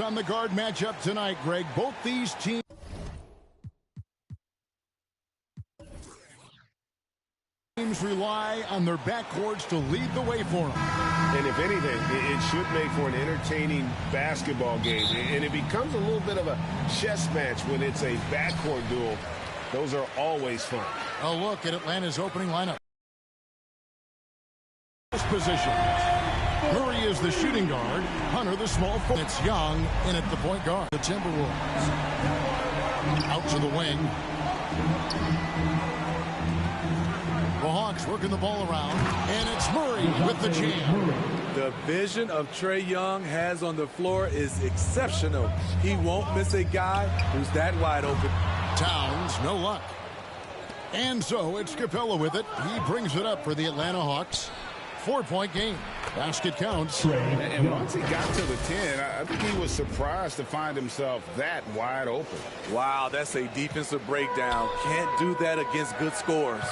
focus on the guard matchup tonight, Greg. Both these teams rely on their backcourts to lead the way for them. And if anything, it should make for an entertaining basketball game. And it becomes a little bit of a chess match when it's a backcourt duel. Those are always fun. A look at Atlanta's opening lineup. Position. Murray is the shooting guard. Hunter the small forward. It's Young in at the point guard. The Timberwolves. Out to the wing. The Hawks working the ball around. And it's Murray with the jam. The vision of Trae Young has on the floor is exceptional. He won't miss a guy who's that wide open. Towns, no luck. And so it's Capella with it. He brings it up for the Atlanta Hawks. 4-point game. Basket counts. And once he got to the 10, I think he was surprised to find himself that wide open. Wow, that's a defensive breakdown. Can't do that against good scores.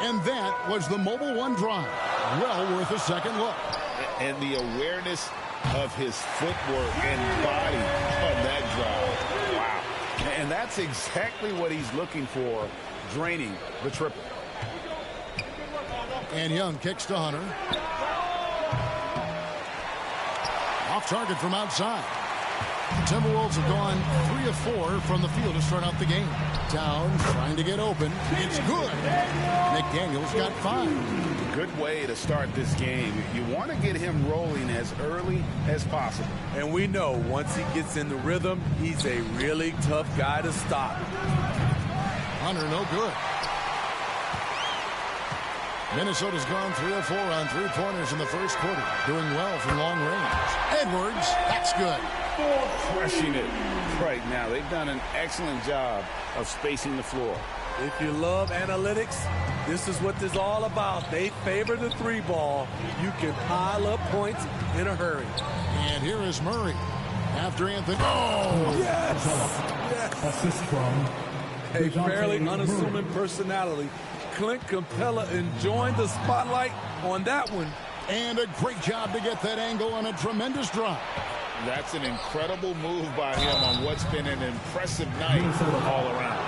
And that was the Mobile One drive. Well worth a second look. And the awareness of his footwork and body on that drive. Wow. And that's exactly what he's looking for, draining the triple. And Young kicks to Hunter. Off target from outside. The Timberwolves have gone 3 of 4 from the field to start out the game. Towns trying to get open. It's good. McDaniels got 5. Good way to start this game. You want to get him rolling as early as possible. And we know once he gets in the rhythm, he's a really tough guy to stop. Hunter no good. Minnesota's gone 3 of 4 on 3-pointers in the first quarter. Doing well from long range. Edwards, that's good. Crushing it right now. They've done an excellent job of spacing the floor. If you love analytics, this is what this is all about. They favor the 3-ball. You can pile up points in a hurry. And here is Murray. After Anthony. Oh! Yes! Yes! Assist from a fairly unassuming personality. Clint Capella enjoying the spotlight on that one. And a great job to get that angle on a tremendous drive. That's an incredible move by him on what's been an impressive night all around.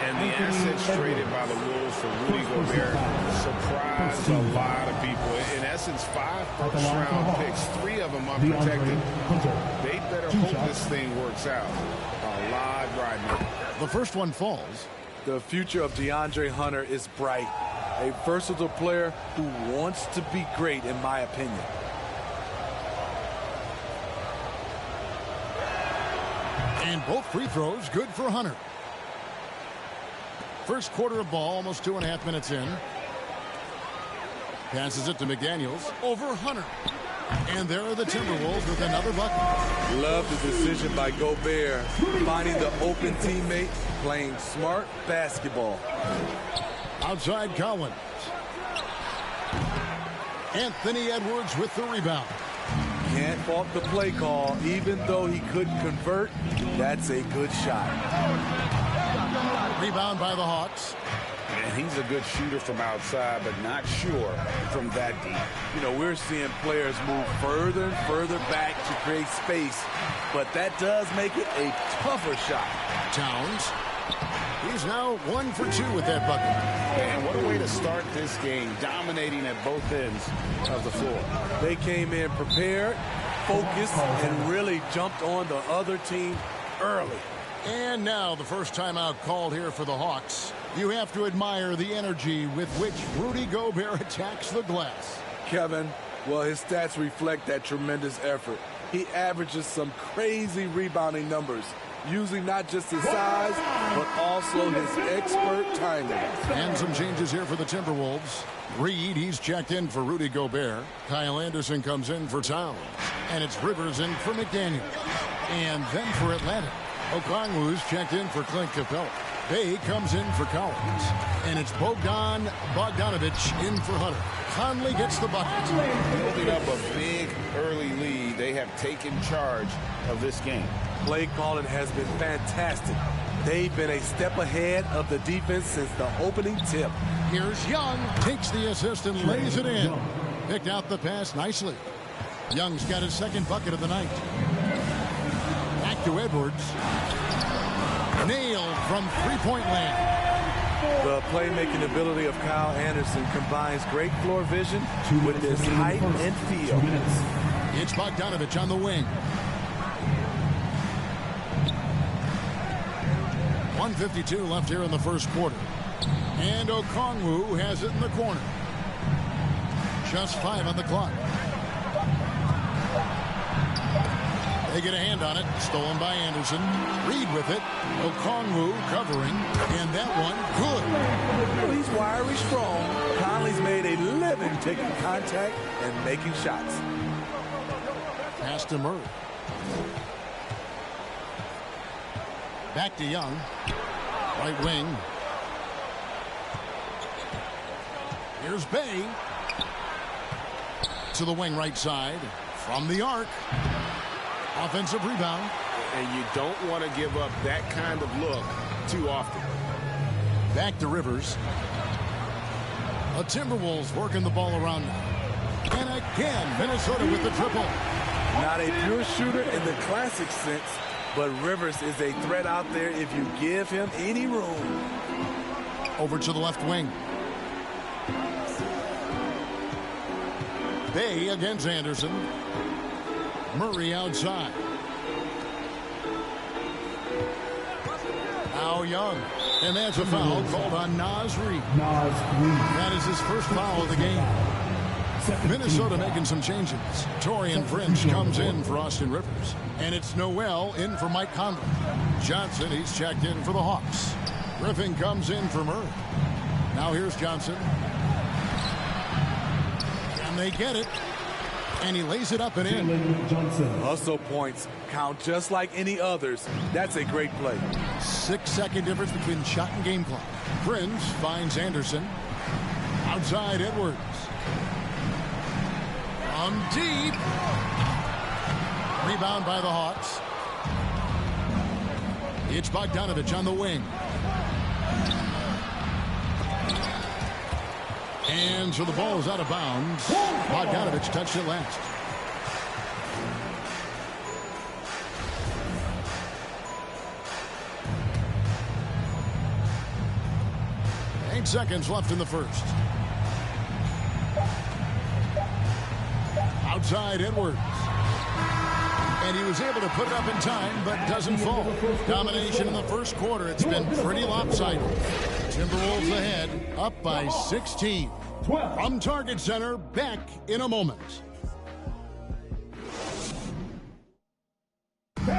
And the assets traded by the Wolves for Rudy Gobert surprised a lot of people. In essence, 5 first-round picks, 3 of them unprotected. They better hope this thing works out. A lot riding it. The first one falls. The future of DeAndre Hunter is bright. A versatile player who wants to be great, in my opinion. And both free throws good for Hunter. First quarter of ball, almost 2.5 minutes in. Passes it to McDaniels. Over Hunter. And there are the Timberwolves with another bucket. Love the decision by Gobert, finding the open teammate, playing smart basketball. Outside Collins. Anthony Edwards with the rebound. Can't fault the play call. Even though he couldn't convert, that's a good shot. Rebound by the Hawks. And he's a good shooter from outside, but not sure from that deep. You know, we're seeing players move further and further back to create space, but that does make it a tougher shot. Towns. He's now 1 for 2 with that bucket. And what a way to start this game, dominating at both ends of the floor. They came in prepared, focused, and really jumped on the other team early. And now the first timeout called here for the Hawks. You have to admire the energy with which Rudy Gobert attacks the glass. Kevin, well, his stats reflect that tremendous effort. He averages some crazy rebounding numbers, using not just his size, but also his expert timing. And some changes here for the Timberwolves. Reed, he's checked in for Rudy Gobert. Kyle Anderson comes in for Towns. And it's Rivers in for McDaniel. And then for Atlanta, Okongwu's checked in for Clint Capella. Bay comes in for Collins. And it's Bogdan Bogdanovic in for Hunter. Conley gets the bucket. Building up a big early lead, they have taken charge of this game. Play calling has been fantastic. They've been a step ahead of the defense since the opening tip. Here's Young, takes the assist and lays it in. Picked out the pass nicely. Young's got his second bucket of the night. Back to Edwards. Nailed from three-point land. The playmaking ability of Kyle Anderson combines great floor vision with his height and feel. It's Bogdanovich on the wing. 1:52 left here in the first quarter. And Okongwu has it in the corner. Just 5 on the clock. They get a hand on it. Stolen by Anderson. Reed with it. Okongwu covering. And that one good. Well, he's wiry strong. Conley's made a living taking contact and making shots. Pass to Murray. Back to Young. Right wing. Here's Bay. To the wing right side. From the arc. Offensive rebound. And you don't want to give up that kind of look too often. Back to Rivers. The Timberwolves working the ball around now. And again, Minnesota with the triple. Not a pure shooter in the classic sense, but Rivers is a threat out there if you give him any room. Over to the left wing. Bay against Anderson. Murray outside. Now Young. And that's a foul called on Naz Reid. That is his first foul of the game. Minnesota making some changes. Taurean Prince comes in for Austin Rivers. And it's Noel in for Mike Conley. Johnson, he's checked in for the Hawks. Griffin comes in for Murray. Now here's Johnson. And they get it. And he lays it up and in. Hustle points count just like any others. That's a great play. 6-second difference between shot and game clock. Prince finds Anderson. Outside Edwards. From deep. Rebound by the Hawks. It's Bogdanovich on the wing. And so the ball is out of bounds. Bogdanovich touched it last. Eight seconds left in the first. Outside Edwards. And he was able to put it up in time, but doesn't fall. Domination in the first quarter. It's been pretty lopsided. Timberwolves ahead, up by 16. From Target Center, back in a moment. And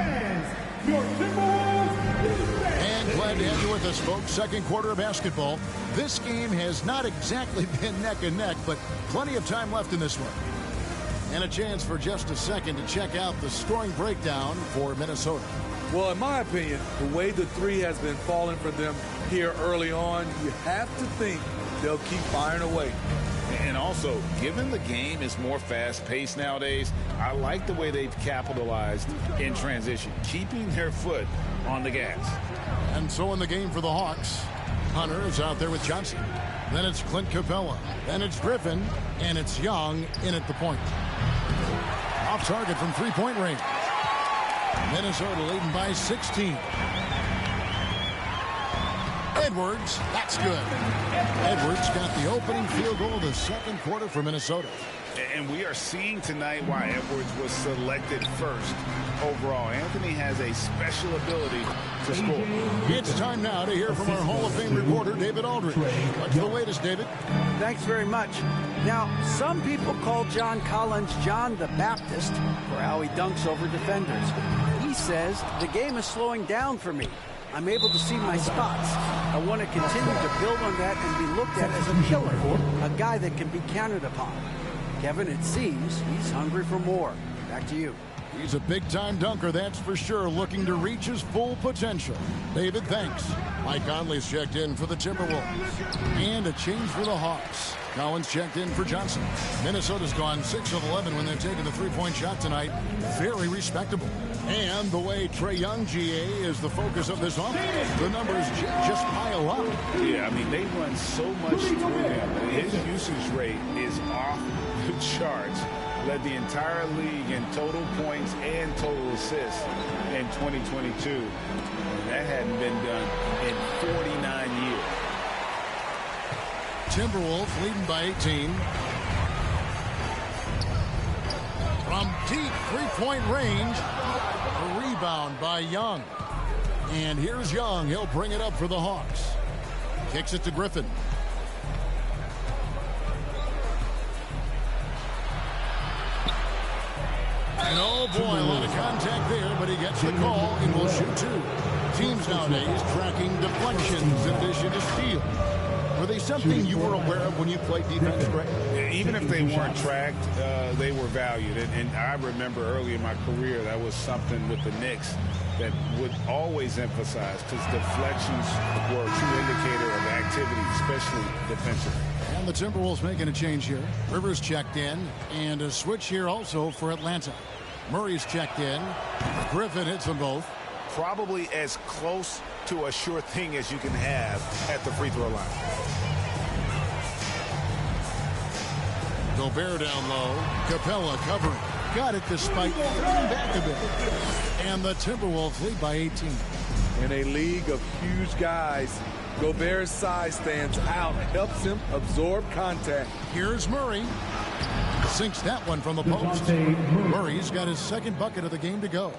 glad to have you with us, folks. Second quarter of basketball. This game has not exactly been neck and neck, but plenty of time left in this one. And a chance for just a second to check out the scoring breakdown for Minnesota. Well, in my opinion, the way the three has been falling for them here early on, you have to think they'll keep firing away. And also, given the game is more fast-paced nowadays, I like the way they've capitalized in transition, keeping their foot on the gas. And so in the game for the Hawks, Hunter is out there with Johnson. Then it's Clint Capella. Then it's Griffin. And it's Young in at the point. Off target from three-point range. Minnesota leading by 16. Edwards, that's good. Edwards got the opening field goal of the second quarter for Minnesota. And we are seeing tonight why Edwards was selected first overall. Anthony has a special ability to score. It's time now to hear from our Hall of Fame reporter, David Aldridge. What's the latest, David? Thanks very much. Now, some people call John Collins John the Baptist for how he dunks over defenders. He says, the game is slowing down for me. I'm able to see my spots. I want to continue to build on that and be looked at as a killer, a guy that can be counted upon. Kevin, it seems he's hungry for more. Back to you. He's a big-time dunker, that's for sure, looking to reach his full potential. David, thanks. Mike Conley's checked in for the Timberwolves. And a change for the Hawks. Collins checked in for Johnson. Minnesota's gone 6 of 11 when they're taking the three-point shot tonight. Very respectable. And the way Trae Young, GA, is the focus of this offense. The numbers just pile up. Yeah, I mean, they run so much through him. His usage rate is off the charts led the entire league in total points and total assists in 2022. And that hadn't been done in 49 years. Timberwolves leading by 18. From deep three-point range, a rebound by Young. And here's Young. He'll bring it up for the Hawks. Kicks it to Griffin. And oh boy, a lot of contact there, but he gets the call and will shoot two. Teams nowadays tracking deflections in addition to steals. Were they something you were aware of when you played defense, Greg? Even if they weren't tracked, they were valued. And I remember early in my career, that was something with the Knicks that would always emphasize, because deflections were a true indicator of activity, especially defensively. And the Timberwolves making a change here. Rivers checked in, and a switch here also for Atlanta. Murray's checked in. Griffin hits them both. Probably as close to a sure thing as you can have at the free throw line. Gobert down low. Capella covering. Got it despite falling back a bit. And the Timberwolves lead by 18. In a league of huge guys, Gobert's size stands out, helps him absorb contact. Here's Murray. Sinks that one from the post. Murray's got his second bucket of the game to go.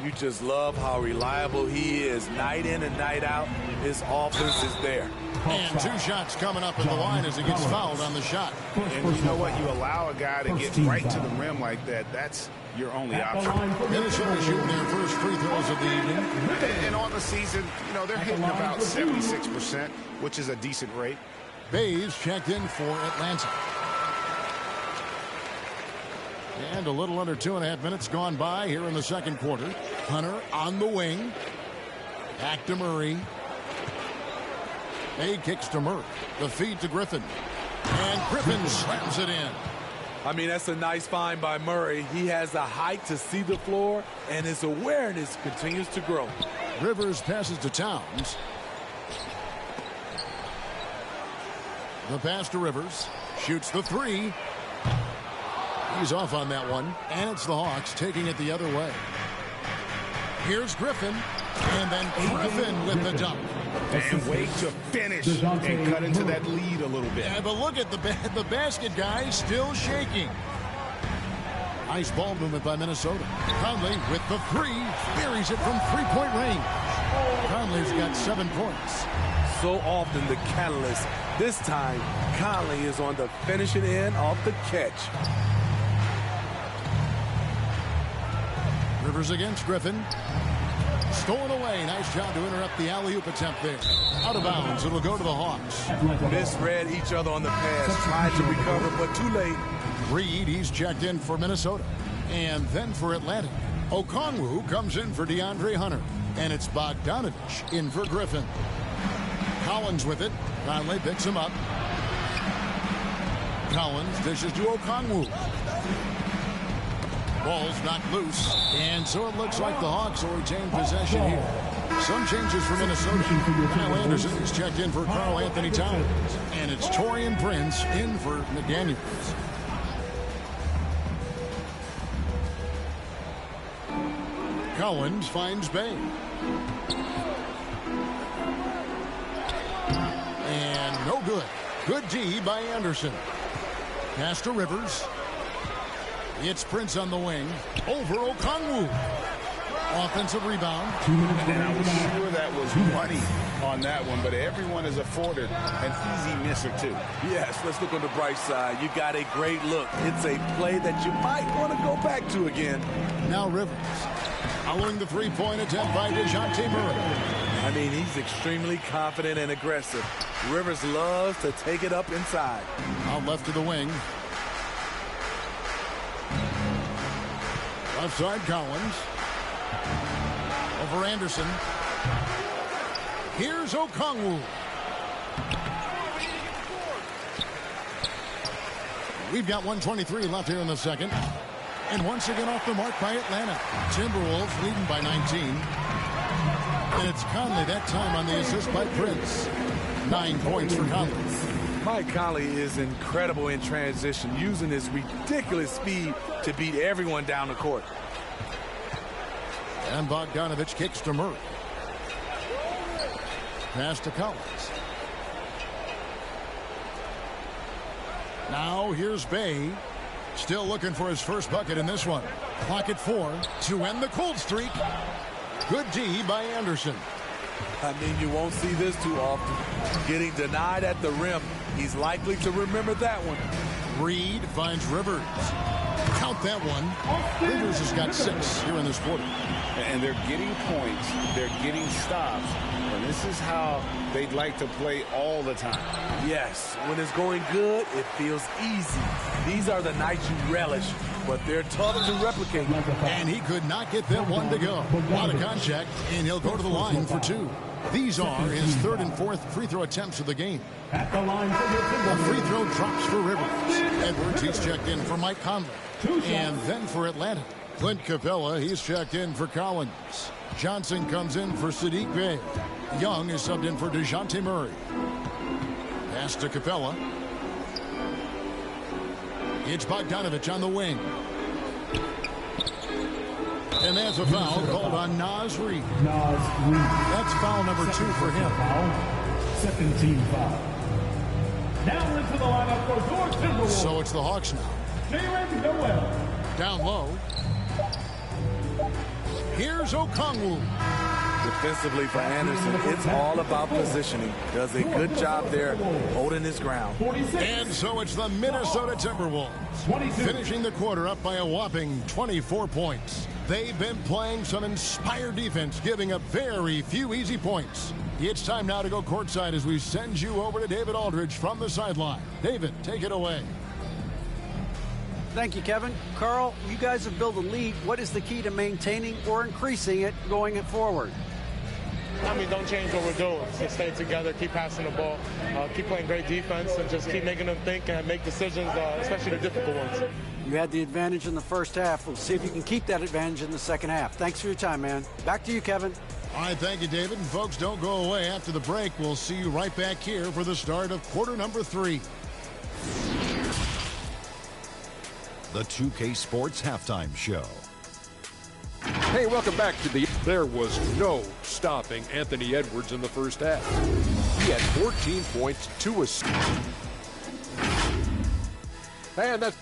You just love how reliable he is. Night in and night out, his offense is there. And two shots coming up at the line as he gets fouled on the shot. And you know what? You allow a guy to get right to the rim like that. That's your only option. Minnesota shooting their first free throws of the evening. And on the season, you know, they're hitting about 76%, which is a decent rate. Bays checked in for Atlanta. And a little under 2.5 minutes gone by here in the second quarter. Hunter on the wing. Back to Murray. Bay kicks to Murray. The feed to Griffin. And Griffin slams it in. I mean, that's a nice find by Murray. He has the height to see the floor, and his awareness continues to grow. Rivers passes to Towns. The pass to Rivers. Shoots the three. He's off on that one. And it's the Hawks taking it the other way. Here's Griffin. And then Griffin with the dunk. And wait to finish and cut into that lead a little bit. Yeah, but look at the basket guy still shaking. Nice ball movement by Minnesota. Conley with the three. Buries it from three-point range. Conley's got 7 points. So often the catalyst. This time, Conley is on the finishing end off the catch. Rivers against Griffin. Stolen away. Nice job to interrupt the alley-oop attempt there. Out of bounds. It'll go to the Hawks. Misread each other on the pass. Tried to recover, but too late. Reed, he's checked in for Minnesota. And then for Atlanta. Okongwu comes in for DeAndre Hunter. And it's Bogdanovich in for Griffin. Collins with it. Conley picks him up. Collins dishes to Okongwu. Ball's knocked loose. And so it looks like the Hawks will retain possession here. Some changes for Minnesota. Kyle Anderson is checked in for Karl Anthony Towns. And it's Taurean Prince in for McDaniels. Collins finds Bay. And no good. Good D by Anderson. Pass to Rivers. It's Prince on the wing. Over Okongwu. Offensive rebound. And I was sure that was money on that one, but everyone is afforded an easy miss or two. Yes, let's look on the bright side. You got a great look. It's a play that you might want to go back to again. Now Rivers. Following the three-point attempt by DeJounte Murray. I mean, he's extremely confident and aggressive. Rivers loves to take it up inside. Out left to the wing. Left side, Collins. Over Anderson. Here's Okongwu. We've got 1:23 left here in the second. And once again off the mark by Atlanta. Timberwolves leading by 19. And it's Conley that time on the assist by Prince. 9 points for Conley. Mike Conley is incredible in transition, using his ridiculous speed to beat everyone down the court. And Bogdanovich kicks to Murray. Pass to Collins. Now here's Bay. Still looking for his first bucket in this one. Clock at 4 to end the cold streak. Good D by Anderson. I mean, you won't see this too often. Getting denied at the rim. He's likely to remember that one. Reed finds Rivers. Count that one. Rivers has got 6 here in this quarter. And they're getting points. They're getting stops. And this is how they'd like to play all the time. Yes, when it's going good, it feels easy. These are the nights you relish, but they're tough to replicate. And he could not get that one to go. A lot of contact, and he'll go to the line for 2. These are his 3rd and 4th free throw attempts of the game. At the line for a free throw drops for Rivers. Edwards, he's checked in for Mike Conley. And then for Atlanta, Clint Capella, he's checked in for Collins. Johnson comes in for Sadiq Bey. Young is subbed in for DeJounte Murray. Pass to Capella. It's Bogdanovich on the wing. And that's a foul called on Naz Reid. That's foul number 2 for him. Second team foul. Now into the lineup for your Timberwolves. So it's the Hawks now. Jalen Noel. Down low. Here's Okongwu. Defensively for Anderson, it's all about positioning. Does a good job there holding his ground. And so it's the Minnesota Timberwolves finishing the quarter up by a whopping 24 points. They've been playing some inspired defense, giving up very few easy points. It's time now to go courtside as we send you over to David Aldridge from the sideline. David, take it away. Thank you, Kevin. Carl, you guys have built a lead. What is the key to maintaining or increasing it going forward? I mean, don't change what we're doing. Just stay together, keep passing the ball, keep playing great defense, and just keep making them think and make decisions, especially the difficult ones. You had the advantage in the first half. We'll see if you can keep that advantage in the second half. Thanks for your time, man. Back to you, Kevin. All right, thank you, David. And folks, don't go away. After the break, we'll see you right back here for the start of quarter number 3. The 2K Sports Halftime Show. Hey, welcome back to the... There was no stopping Anthony Edwards in the first half. He had 14 points, 2 assists. And that's...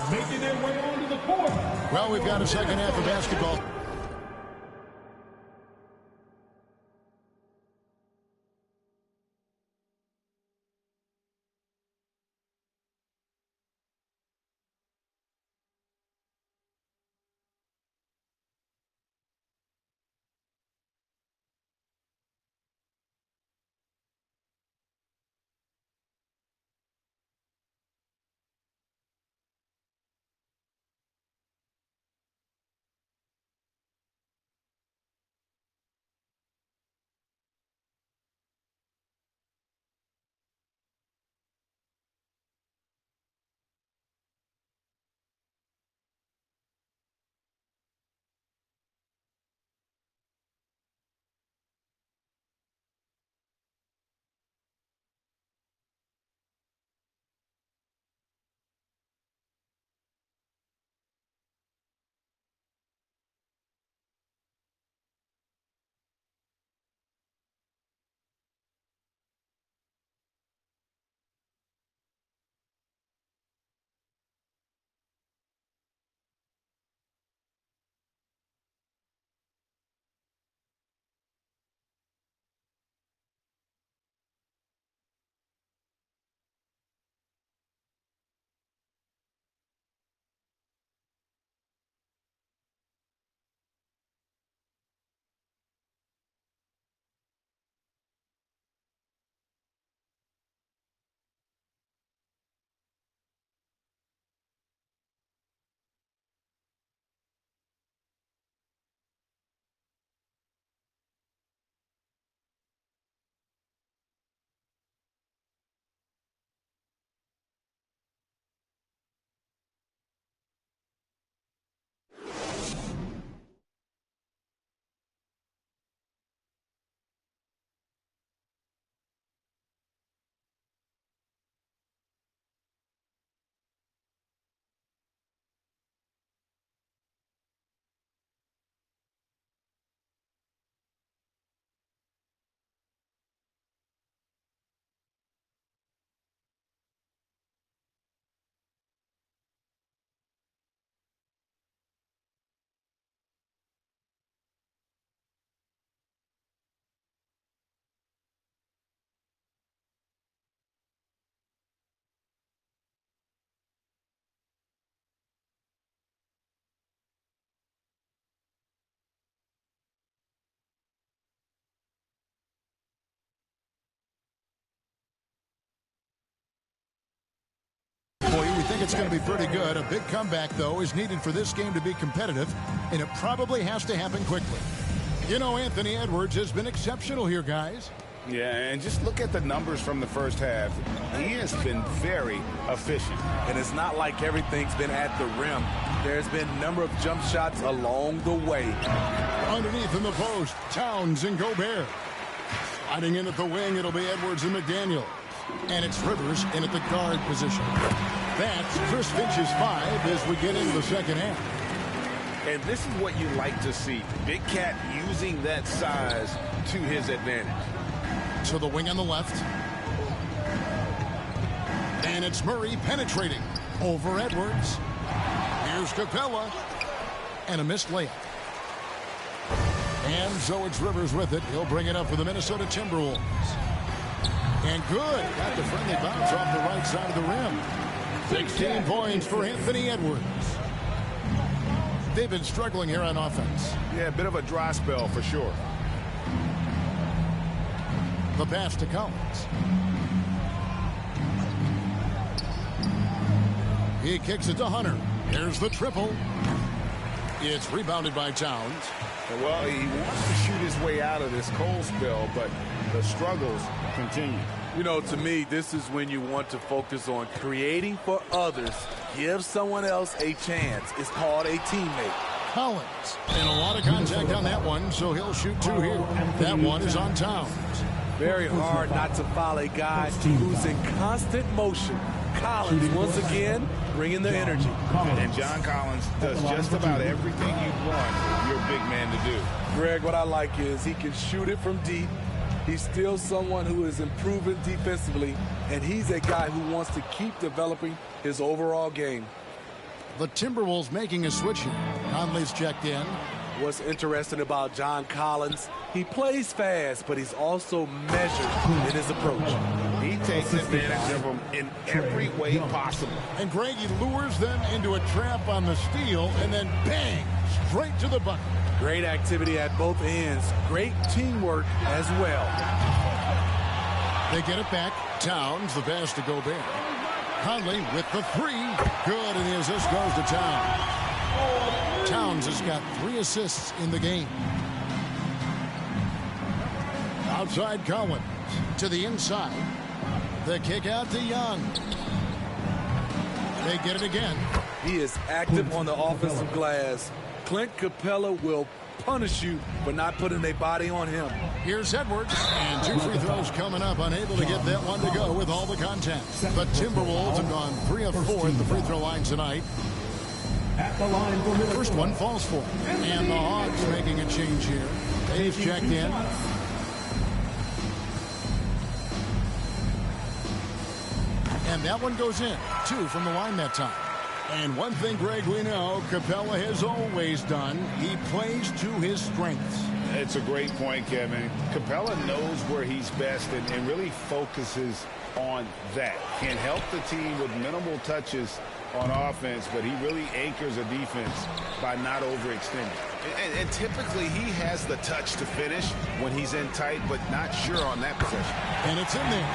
Making their way onto the court. Well, we've got a second half of basketball. think it's going to be pretty good. A big comeback, though, is needed for this game to be competitive, and it probably has to happen quickly. You know, Anthony Edwards has been exceptional here, guys. Yeah, and just look at the numbers from the first half. He has been very efficient. And it's not like everything's been at the rim. There's been a number of jump shots along the way. Underneath in the post, Towns and Gobert. Sliding in at the wing, it'll be Edwards and McDaniel. And it's Rivers in at the guard position. That's Chris Finch's 5 as we get into the second half. And this is what you like to see. Big Cat using that size to his advantage. To the wing on the left. And it's Murray penetrating over Edwards. Here's Capella. And a missed layup. And so it's Rivers with it. He'll bring it up for the Minnesota Timberwolves. And good. Got the friendly bounce off the right side of the rim. 16 points for Anthony Edwards. They've been struggling here on offense. Yeah, a bit of a dry spell for sure. The pass to Collins. He kicks it to Hunter. Here's the triple. It's rebounded by Towns. Well, he wants to shoot his way out of this cold spell, but the struggles continue. You know, to me, this is when you want to focus on creating for others. Give someone else a chance. It's called a teammate. Collins. And a lot of contact on that one, so he'll shoot 2 here. That one is on Towns. Very hard not to foul a guy who's in constant motion. Collins, once again, bringing the energy. And John Collins does just about everything you'd want your big man to do. Greg, what I like is he can shoot it from deep. He's still someone who is improving defensively, and he's a guy who wants to keep developing his overall game. The Timberwolves making a switch here. Conley's checked in. What's interesting about John Collins, he plays fast, but he's also measured in his approach. He takes advantage of them in every way possible. And Greg, he lures them into a trap on the steal, and then bang, straight to the bucket. Great activity at both ends. Great teamwork as well. They get it back. Towns, the pass to Gobert. Conley with the 3. Good, and the assist goes to Towns. Towns has got 3 assists in the game. Outside Collins to the inside. The kick out to Young. They get it again. He is active on the offensive glass. Clint Capella will punish you for not putting a body on him. Here's Edwards, and 2 free throws coming up, unable to get that one to go with all the contact. The Timberwolves have gone 3 of 4 at the free throw line tonight. At the line for First one falls for him. And the Hawks making a change here. They've checked in. And that one goes in. 2 from the line that time. And one thing, Greg, we know Capella has always done. He plays to his strengths. It's a great point, Kevin. Capella knows where he's best and really focuses on that. Can help the team with minimal touches on offense, but he really anchors a defense by not overextending. And typically he has the touch to finish when he's in tight, but not sure on that possession. And it's in there.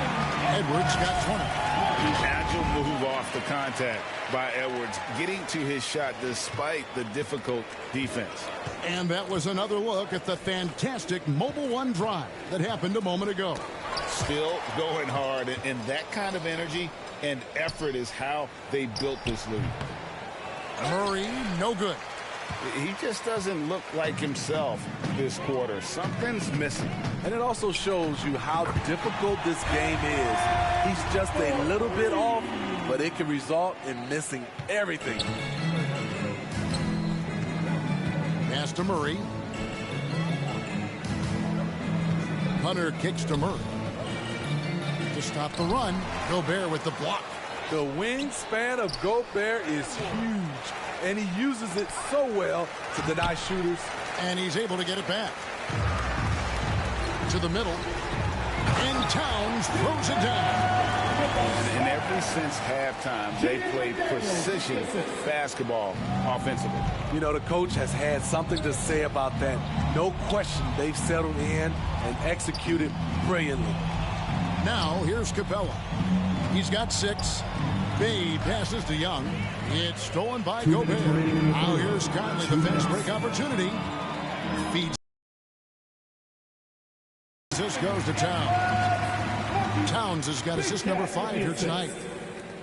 Edwards got 20. Agile move off the contact by Edwards, getting to his shot despite the difficult defense. And that was another look at the fantastic Mobile One drive that happened a moment ago. Still going hard, and that kind of energy and effort is how they built this lead. Murray, no good. He just doesn't look like himself this quarter. Something's missing. And it also shows you how difficult this game is. He's just a little bit off, but it can result in missing everything. Pass to Murray. Hunter kicks to Murray. To stop the run, Gobert with the block. The wingspan of Gobert is huge, and he uses it so well to deny shooters. And he's able to get it back. To the middle. And Towns throws it down. And ever since halftime, they played precision basketball offensively. You know, the coach has had something to say about that. No question, they've settled in and executed brilliantly. Now, here's Capella. He's got 6. Bay passes to Young. It's stolen by Gobert. Now here's Conley, the fast break opportunity. Feeds. This goes to Towns. Towns has got assist number 5 here tonight.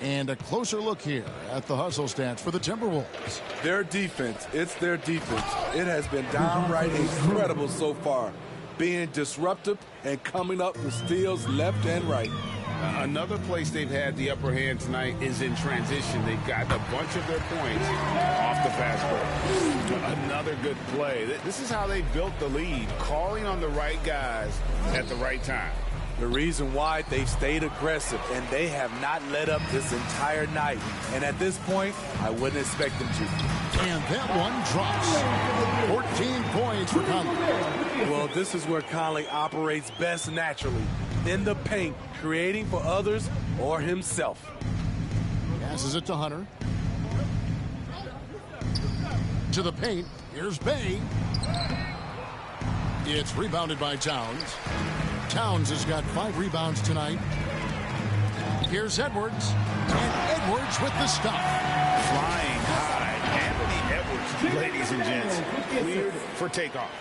And a closer look here at the hustle stats for the Timberwolves. Their defense, it's their defense. It has been downright incredible so far, being disruptive and coming up with steals left and right. Another place they've had the upper hand tonight is in transition. They've got a bunch of their points off the fast break. Another good play. This is how they built the lead, calling on the right guys at the right time. The reason why they stayed aggressive, and they have not let up this entire night. And at this point, I wouldn't expect them to. And that one drops. 14 points for Conley. Well, this is where Conley operates best naturally. In the paint, creating for others or himself. Passes it to Hunter. To the paint. Here's Bay. It's rebounded by Towns. Towns has got 5 rebounds tonight. Here's Edwards. And Edwards with the stop. Flying high. Anthony Edwards, ladies and gents, cleared for takeoff.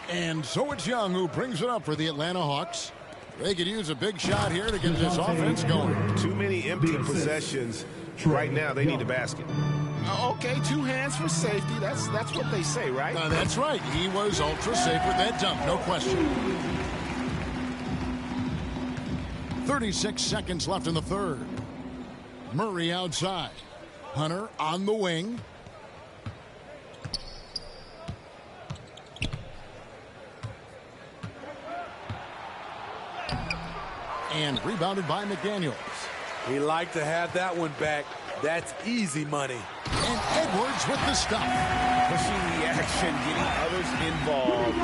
And so it's Young who brings it up for the Atlanta Hawks. They could use a big shot here to get this offense going. Too many empty possessions. Right now, they need a basket. Okay, 2 hands for safety. That's what they say, right? That's right. He was ultra safe with that dunk, no question. 36 seconds left in the third. Murray outside. Hunter on the wing. And rebounded by McDaniels. He liked to have that one back. That's easy money. And Edwards with the stop. Pushing the action, getting others involved.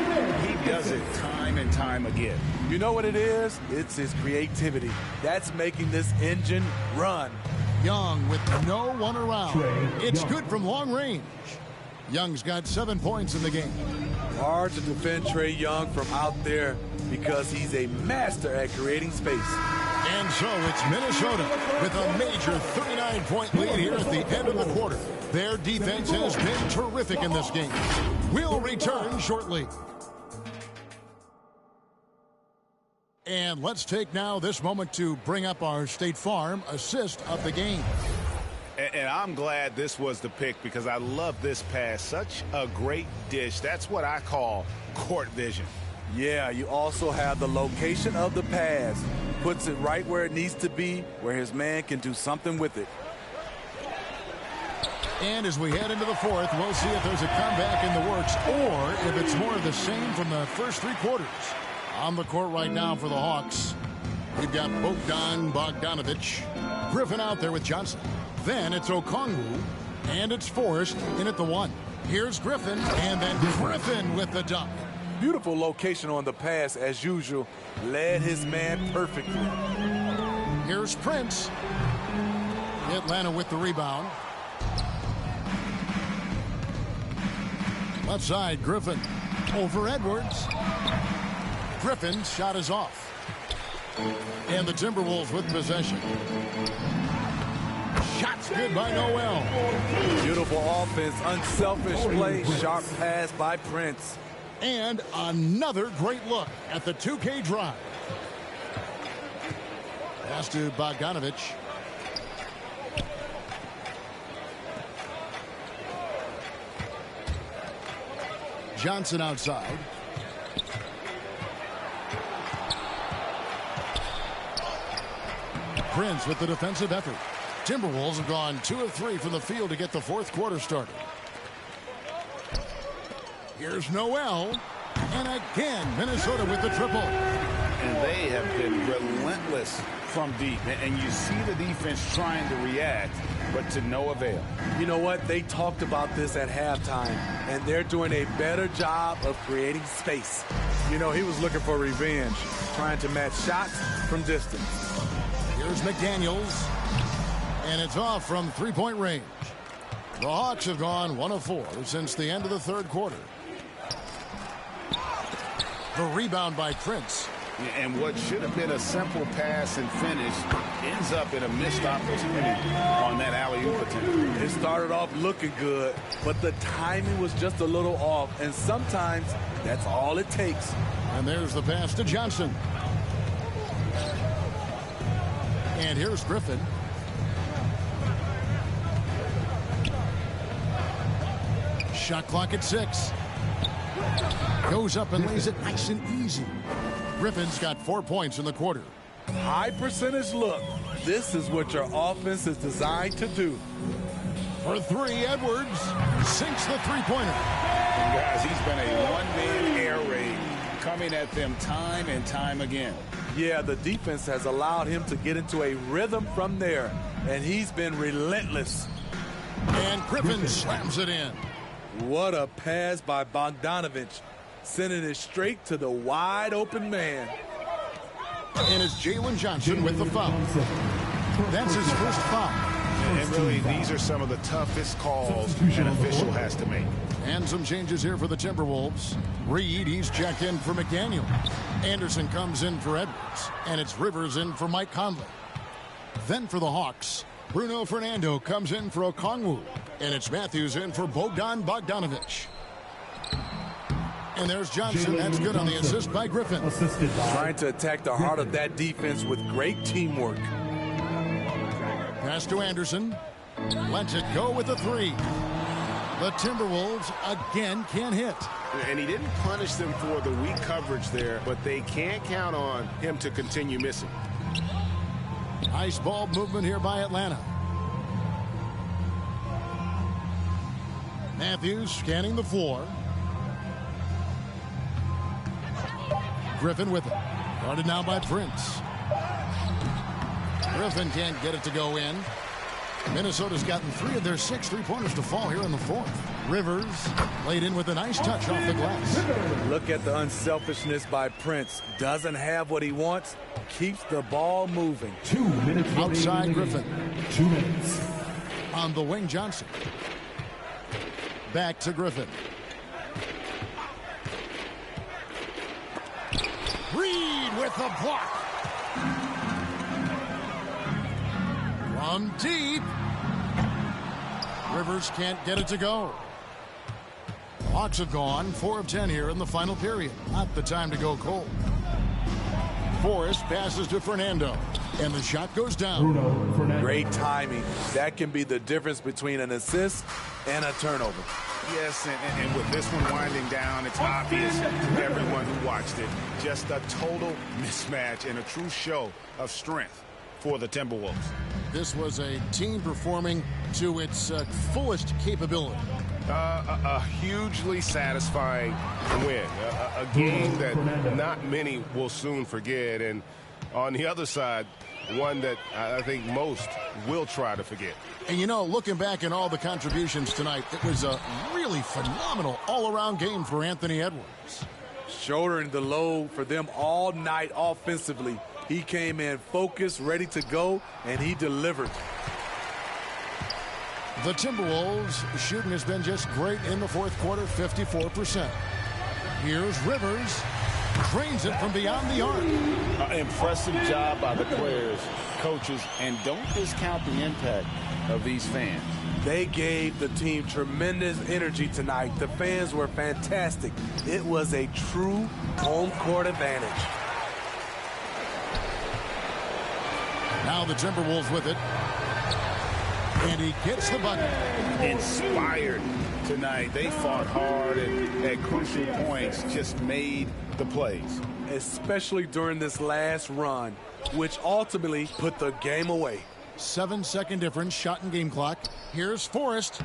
He does it time and time again. You know what it is? It's his creativity. That's making this engine run. Young with no one around. It's good from long range. Young's got 7 points in the game. Hard to defend Trae Young from out there because he's a master at creating space. And so it's Minnesota with a major 39-point lead here at the end of the quarter. Their defense has been terrific in this game. We'll return shortly. And let's take now this moment to bring up our State Farm assist of the game. And I'm glad this was the pick because I love this pass. Such a great dish. That's what I call court vision. Yeah, you also have the location of the pass. Puts it right where it needs to be, where his man can do something with it. And as we head into the fourth, we'll see if there's a comeback in the works or if it's more of the same from the first 3 quarters. On the court right now for the Hawks, we've got Bogdan Bogdanovic. Griffin out there with Johnson. Then it's Okongwu, and it's Forrest in at the 1. Here's Griffin, and then Griffin with the dunk. Beautiful location on the pass, as usual. Led his man perfectly. Here's Prince. Atlanta with the rebound. Left side, Griffin. Over Edwards. Griffin's shot is off. And the Timberwolves with possession. Shots good by Noel. Beautiful offense, unselfish play, sharp pass by Prince. And another great look at the 2K drive. Pass to Bogdanovic. Johnson outside. Prince with the defensive effort. Timberwolves have gone 2 of 3 from the field to get the fourth quarter started. Here's Noel. And again, Minnesota with the triple. And they have been relentless from deep. And you see the defense trying to react, but to no avail. You know what? They talked about this at halftime, and they're doing a better job of creating space. You know, he was looking for revenge, trying to match shots from distance. Here's McDaniels. And it's off from 3-point range. The Hawks have gone 1 of 4 since the end of the third quarter. The rebound by Prince. And what should have been a simple pass and finish ends up in a missed opportunity on that alley-oop attempt. It started off looking good, but the timing was just a little off, and sometimes that's all it takes. And there's the pass to Johnson. And here's Griffin. Shot clock at 6. Goes up and lays it nice and easy. Griffin's got 4 points in the quarter. High percentage look. This is what your offense is designed to do. For 3, Edwards sinks the three-pointer. Guys, he's been a one-man air raid coming at them time and time again. Yeah, the defense has allowed him to get into a rhythm from there, and he's been relentless. And Griffin slams it in. What a pass by Bogdanovich, sending it straight to the wide-open man. And it's Jalen Johnson with the foul. That's his first foul. And really, these are some of the toughest calls an official has to make. And some changes here for the Timberwolves. Reed, he's checked in for McDaniel. Anderson comes in for Edwards. And it's Rivers in for Mike Conley. Then for the Hawks, Bruno Fernando comes in for Okongwu. And it's Matthews in for Bogdan Bogdanovich. And there's Johnson. That's good on the assist by Griffin. Trying to attack the heart of that defense with great teamwork. Pass to Anderson. Lets it go with the 3. The Timberwolves again can't hit. And he didn't punish them for the weak coverage there, but they can't count on him to continue missing. Nice ball movement here by Atlanta. Matthews scanning the floor. Griffin with it. Guarded now by Prince. Griffin can't get it to go in. Minnesota's gotten 3 of their 6 three-pointers to fall here in the 4th. Rivers laid in with a nice touch off the glass. Look at the unselfishness by Prince. Doesn't have what he wants. Keeps the ball moving. 2 minutes outside Griffin. 2 minutes. On the wing, Johnson. Back to Griffin. Reed with the block. From deep. Rivers can't get it to go. Hawks have gone 4 of 10 here in the final period. Not the time to go cold. Forrest passes to Fernando. And the shot goes down. Great timing. That can be the difference between an assist and a turnover. Yes, and with this one winding down, it's obvious to everyone who watched it. Just a total mismatch and a true show of strength for the Timberwolves. This was a team performing to its fullest capability. A hugely satisfying win. A game that not many will soon forget. And on the other side, one that I think most will try to forget. And, you know, looking back at all the contributions tonight, it was a really phenomenal all-around game for Anthony Edwards. Shouldering the load for them all night offensively. He came in focused, ready to go, and he delivered. The Timberwolves' shooting has been just great in the 4th quarter, 54%. Here's Rivers. Drains it from beyond the arc. Impressive job by the players, coaches, and don't discount the impact of these fans. They gave the team tremendous energy tonight. The fans were fantastic. It was a true home court advantage. Now the Timberwolves with it. And he gets the bucket. Inspired tonight. They fought hard and at crucial points just made the plays. Especially during this last run, which ultimately put the game away. 7-second difference, shot and game clock. Here's Forrest.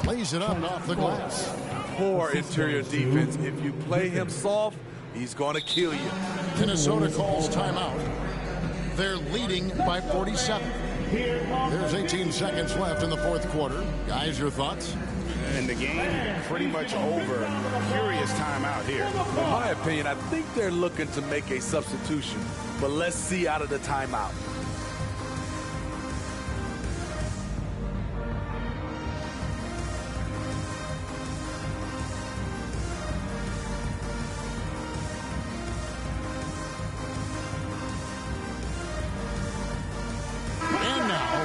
Lays it up and off the glass. Poor interior defense. If you play him soft, he's going to kill you. Minnesota calls timeout. They're leading by 47. There's 18 seconds left in the 4th quarter. Guys, your thoughts? And the game pretty much over. Curious timeout here. In my opinion, I think they're looking to make a substitution. But let's see out of the timeout.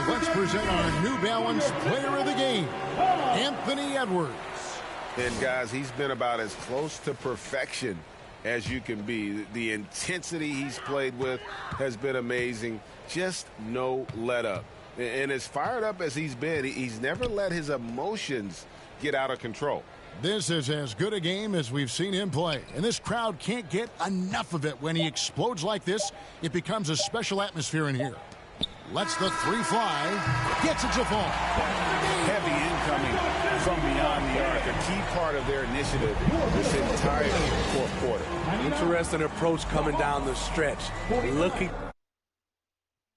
let's present our New Balance Player of the Game, Anthony Edwards. And, guys, he's been about as close to perfection as you can be. The intensity he's played with has been amazing. Just no let-up. And as fired up as he's been, he's never let his emotions get out of control. This is as good a game as we've seen him play. And this crowd can't get enough of it. When he explodes like this, it becomes a special atmosphere in here. Lets the three fly. Gets it to fall. Heavy incoming from beyond the arc. A key part of their initiative this entire fourth quarter. Interesting approach coming down the stretch. Looking